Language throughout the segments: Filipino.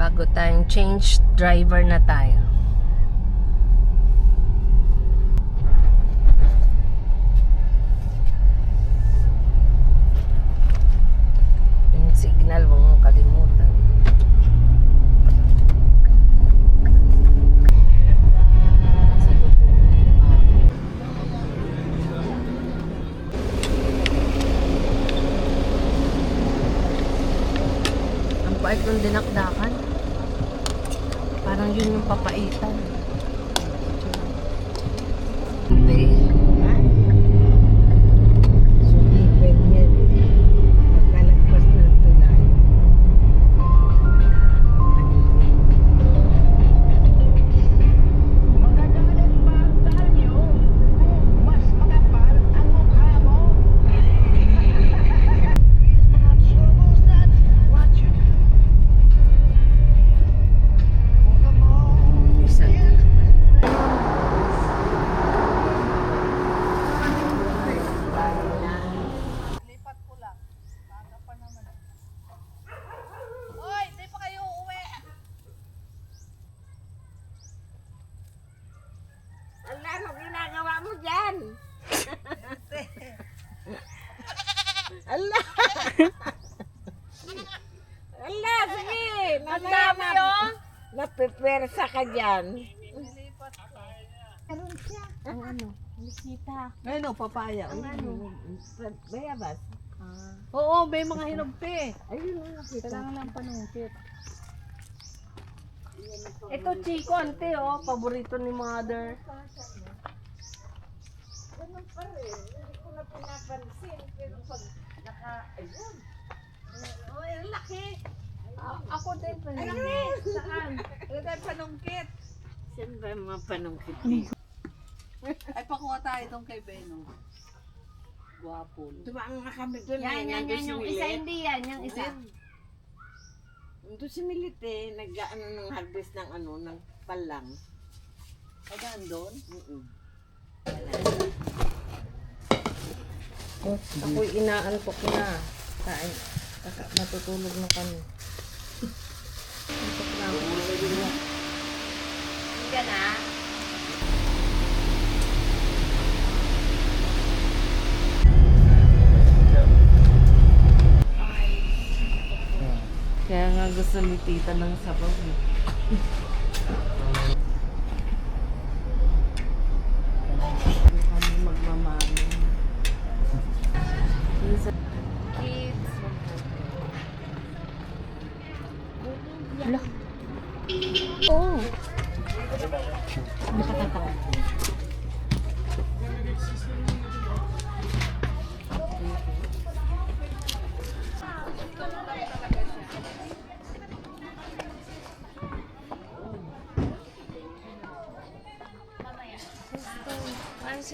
Bago tayong change driver na tayo. Yung signal, huwag mong kalimutan. Ang pait ng dinakdakan. Parang yun yung papaitan. Hindi. Sumipen yan. Magkalagpas ng tulay. Isa. Ala, ano ginagawa mo dyan? Ala! Ala, sige! Ang dami oh! Napipersa ka dyan. Meron siya. Ang ano? Bisita. Ayun o, papaya. Ang ano? Bayabas. Oo, may mga hinugpi. Ayun ang nakita. Kailangan ng panungkit. Ito Chico, ante oh. Paborito ni mother. Ganun pa rin. Hindi ko na pinapansin. Pero pag ayun. Oh, ang laki. Ako din pa rin. Saan? Ano tayo panungkit? Saan ba yung mga panungkit? Ay, pakuha tayo itong kay Beno. Guwapo. Dumaan nga kami doon. Yan, yan, yan. Yung isa hindi yan. Yung isa. Doon si Milite, nag-ano ng harvest ng ano, ng palang. Agaan doon? Ako'y inaantok na. Kain. Matutulog na kami. Antok na ako. Hindi na. Kaya nga gusto ni tita ng sabaw eh. Kami magmamami. Minsan, kids. Wala. Oo. Nakatatakot.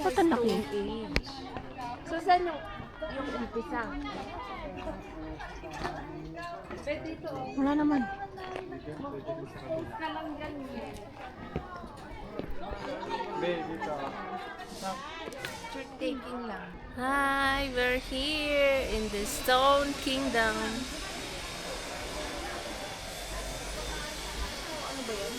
Ba't ang laki? So, saan yung umpisa? Wala naman. Picture taking lang. Hi, we're here in the Stone Kingdom. Ano ba yun?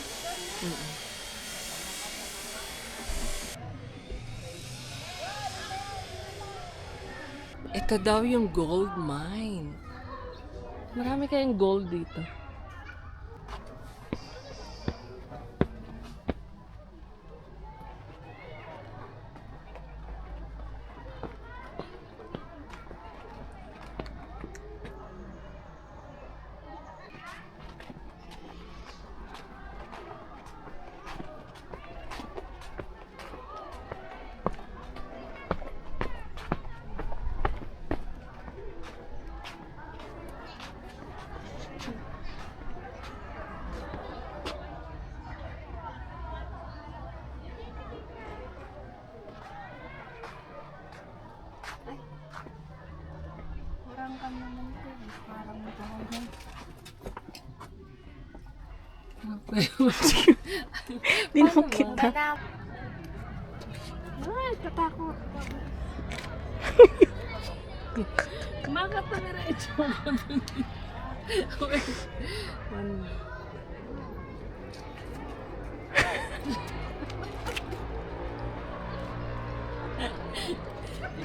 Ito daw yung gold mine. Marami kayong gold dito. Hindi naman kita. Ay, tatakot. Makatamira ito.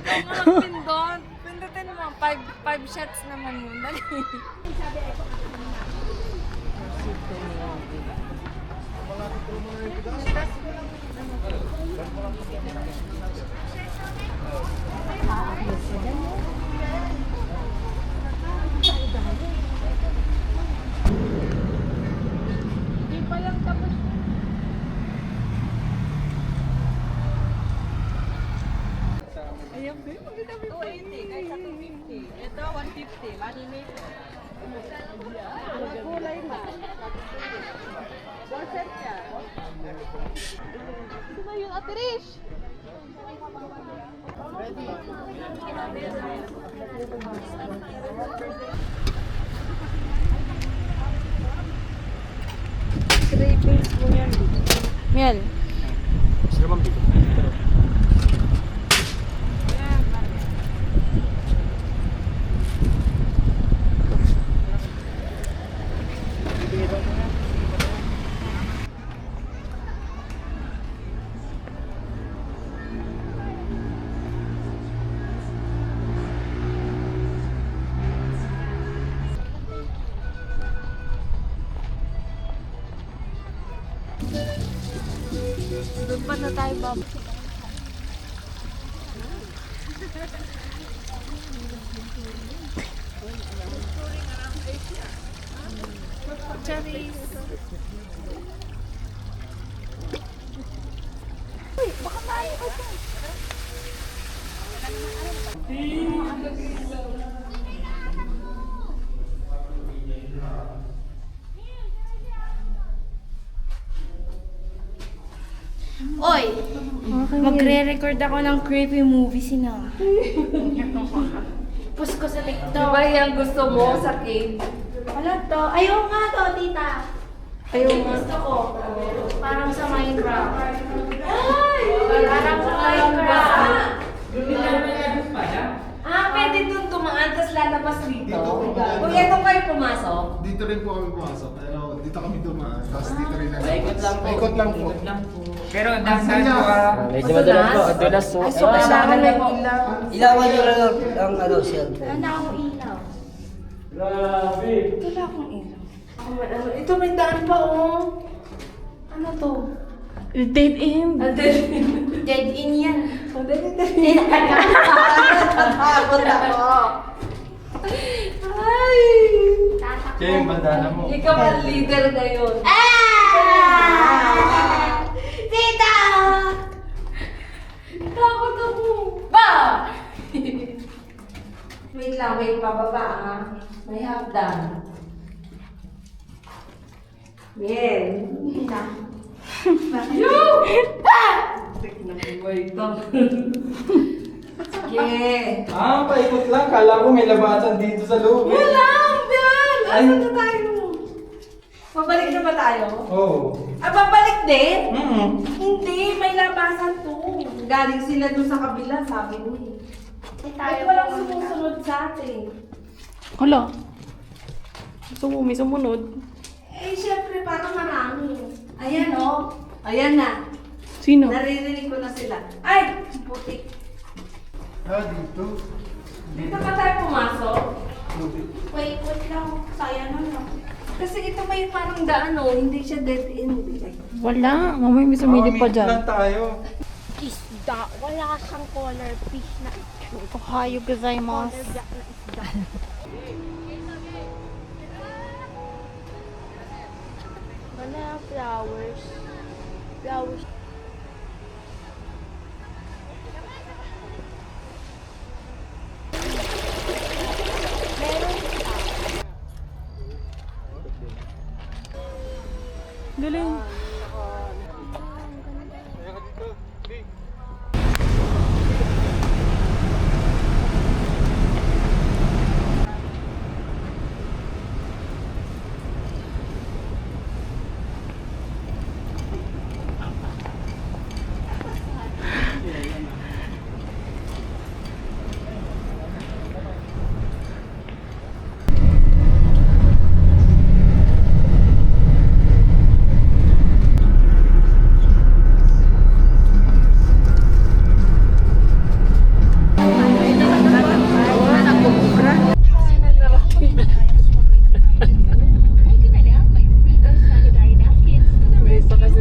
Pindot. Pindutin mo. 5 shots naman yun. Dali. Hindi pa lang tapos. Ayan, babe. Maganda 280. Kahit sa 250. Ito, 150. Marinate. Kulay na. Dorset ka. Ito na yun, Ate Rish. Cravings mo yan. Yan. Doon pa na tayo, Bob. Cherries. Uy, baka tayo ka dyan. Oy, magre-record ako ng creepy movie sina. Post ko sa TikTok. Diba yan gusto mo sa cake? Wala to. Ayaw nga to, tita. Ayaw nga. Gusto ko. Parang sa Minecraft. Ay! Parang sa Minecraft. Pwede dun tumaan, tapos lalabas dito. Dito po. Kung ito kayo pumasok. Dito rin po kami pumasok, pero dito kami dumaan. Tapos dito rin lang. Paikot lang po. Paikot lang po. Pero dahan po Medyo madalas po. Dulas po. Ay, so kailangan may ilaw. Ilawan nyo lang ang ano, cellphone. Wala akong ilaw. Ito lang akong ilaw. Ito may daan pa, oh. Ano to? Dead end. Dead in yan. Takot ako. Ay! Kaya yung bandana mo. Ikaw ang leader ngayon. Ah! Tita! Takot ako. Ba! Wait lang, wait pababa ah. May hagdan. Bien. Yo! Tignan mo ba ito? Sige. Paikot lang. Kala ko may labasan dito sa loob. Wala! Bien! Ay. Asan na tayo? Pabalik na ba tayo? Oo. Babalik din? Hindi, may labasan to. Galing sila doon sa kabila, sabi mo eh. Ay, walang sumusunod sa atin. Hala. May sumunod. Eh, syempre, parang marami. Ayan, oh. Ayan na. Sino? Naririnig ko na sila. Ay! Putik. Dito. Dito pa tayo pumasok. Wait lang. Sayang na. Kasi ito may parang daan, oh. Hindi siya dead end. Wala. Mamay may sumilip pa dyan. lang tayo. Isda. Wala siyang color fish na. Ohayo gozaimasu. Black na isda. Wala flowers. Flowers. Galing.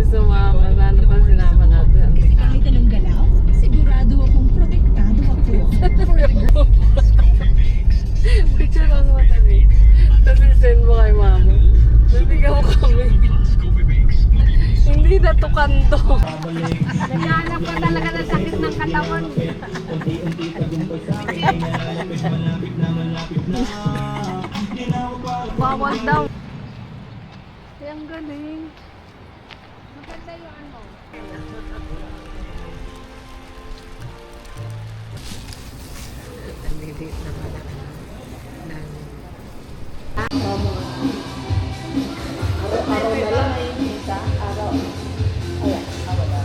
sumama. Sana pa sinama natin. Kasi kahit anong galaw, sigurado akong protektado ako. Picture lang naman kami. Tapos send mo kay mama. Nabigyan mo kami. Hindi natukan to. Naghahanap ka talaga ng sakit ng katawan. Bawal daw. Ay, ang galing. Maganda yung ano. Nandidate na pala. Araw na lang ay isa, araw. Ayan, wala.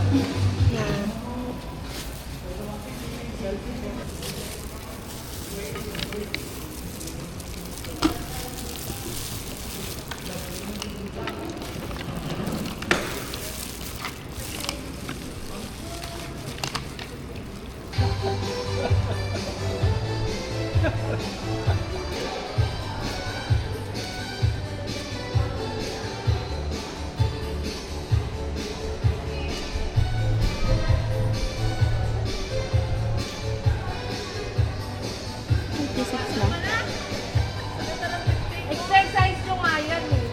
Exercise nyo nga yan eh.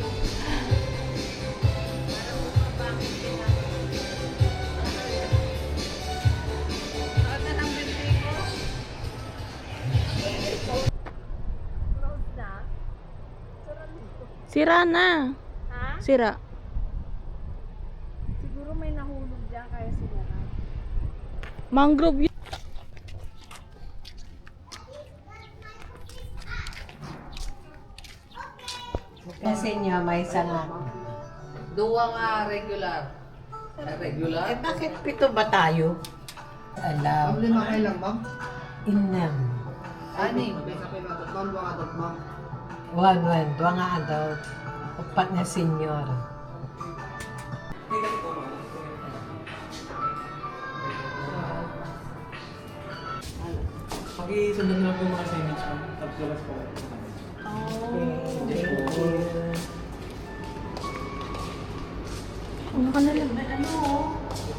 Close na? Sira na. Ha? Sira. Siguro may nahulog dyan kaya sinara. Mangrove yun. Kasi niya may sangat. Duwa nga regular. Regular? Eh bakit pito ba tayo? Alam. Lima kayo lang, ma'am? Inam. Anim. Wan, dua nga adult. Upat na senior. Pag-isunod na po yung mga signage, ma'am. Tapos labas po. Thank you.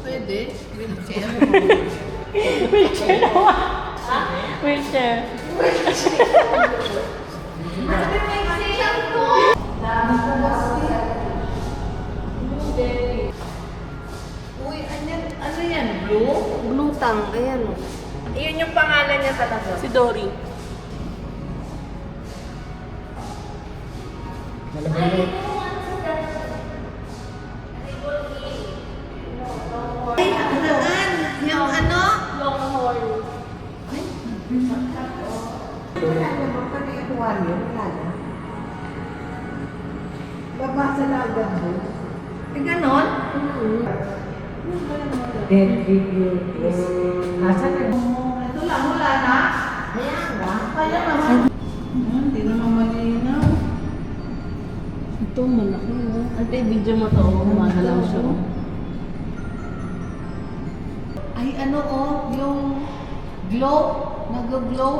Pwede. Wheelchair. Wheelchair. Uy, ano yan? Blue? Blue tang. Ayan o. Iyon yung pangalan niya talaga. Si Dory. Yung ano? Longhorn. Babasa na agad mo. Eh, ganon? Then review this. Asan na? Ito lang, wala na. Ayan ba? Kaya naman. Hindi naman malinaw. Ito malaki o. Ate, video mo to. Magalaw siya. Ay, ano oh, yung glow, nag-glow.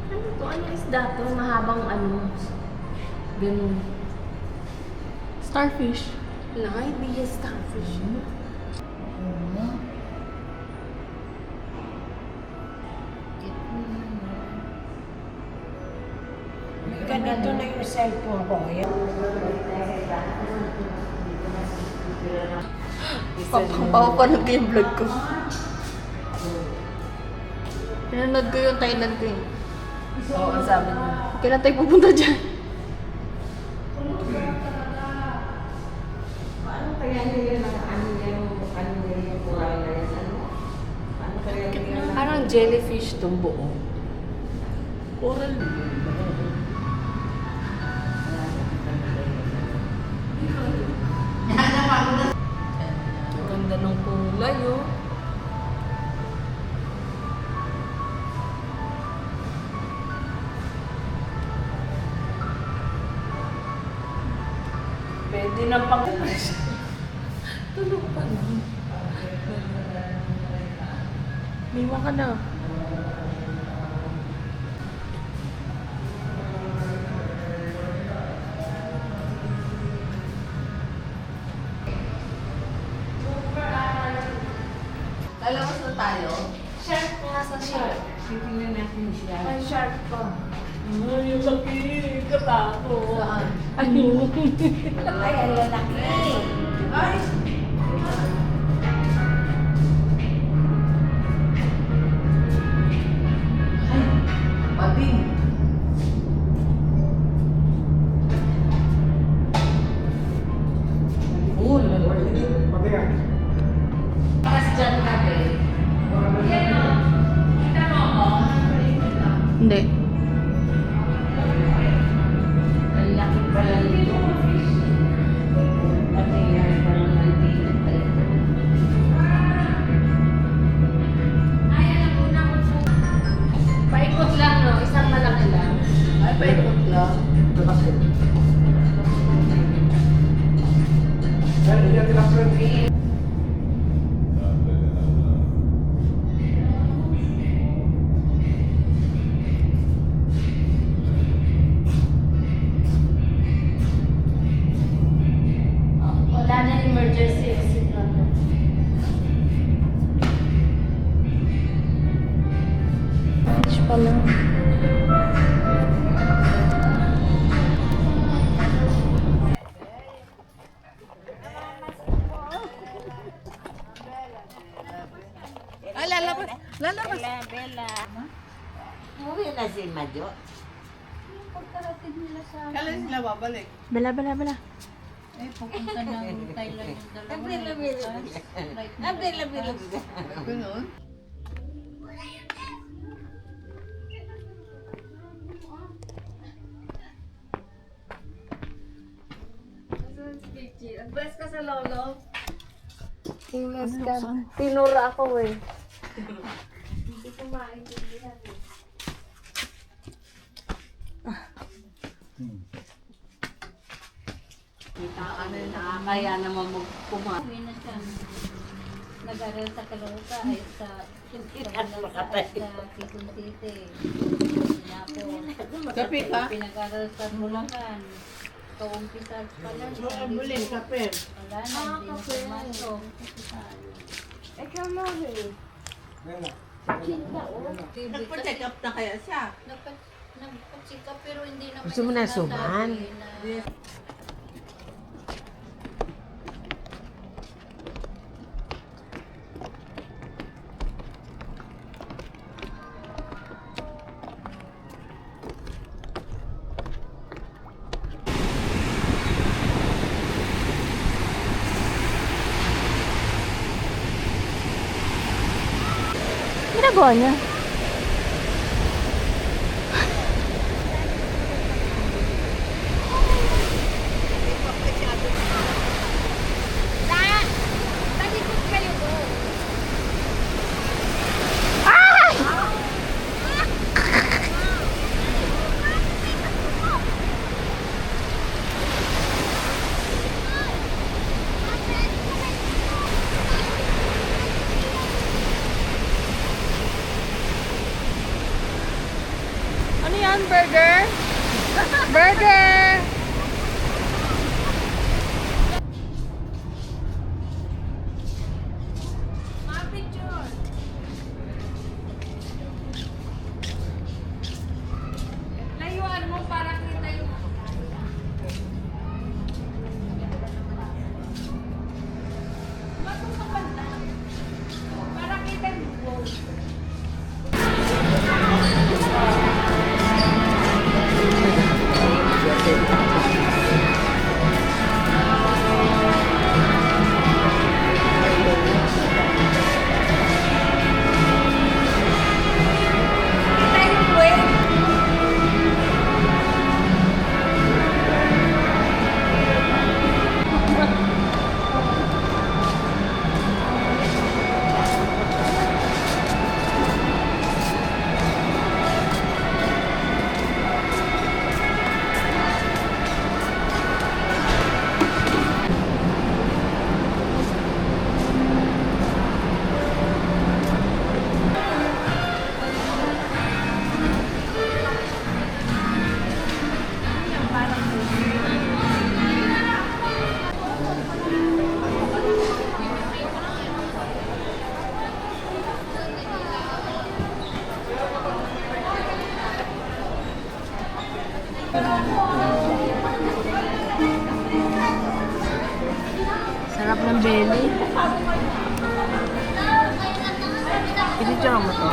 Ano to? Ano isda to? Mahabang ano? Ganun. Starfish. Wala, hindi yung starfish. Ganito na yung cellphone ko. Ayan. Papapanood ko yung vlog ko. Pinanood ko yung Thailand ko eh. Oo, ang sabi niya. Kailan tayo pupunta dyan? Paano kaya nila ano yung kuray na yan? Paano kaya nila? Parang jellyfish itong buo. Coral. Ang ganda ng kulay oh. Pwede na pang... Tulog pa na. Liwa ka na. sa shark. Titingnan natin siya. May shark pa. Ay, yung laki. Katako. Saan? Ayun. Ay, ang lalaki. Ay! Ay, pabing. Uy, Pakas dyan kami. Hindi. ang laki pala nito. At yan, parang nandito pala. Ay, alam ko na kung saan. Paikot lang, no? Isang malaki lang. Ay, paikot lang. Wala na emergency exit lang. Beach pala. Ay, lalabas. Lalabas. Uwi na si Madyo. Kailan sila babalik? Bala, bala, bala. Pupunta ng Thailand yung dalawa. Abila-bila. Ganun? Advice ka sa lolo. Tingnan ka. Tinura ako eh. Hindi ko maintindihan eh. Ano yung nakakaya naman magpuma. Nag-aral sa Calooca ay sa Makatay. Quezon City. Tapos, Kape ka? pinag-aral sa Bulacan. Kaumpisa pa lang. Bulin, kape. Wala na, hindi na pumasok. Ikaw mo eh. Nagpa-check up na kaya siya? Nagpa-check up pero hindi naman Gusto mo na suman? Ginagawa niya. belly. Picture mo to.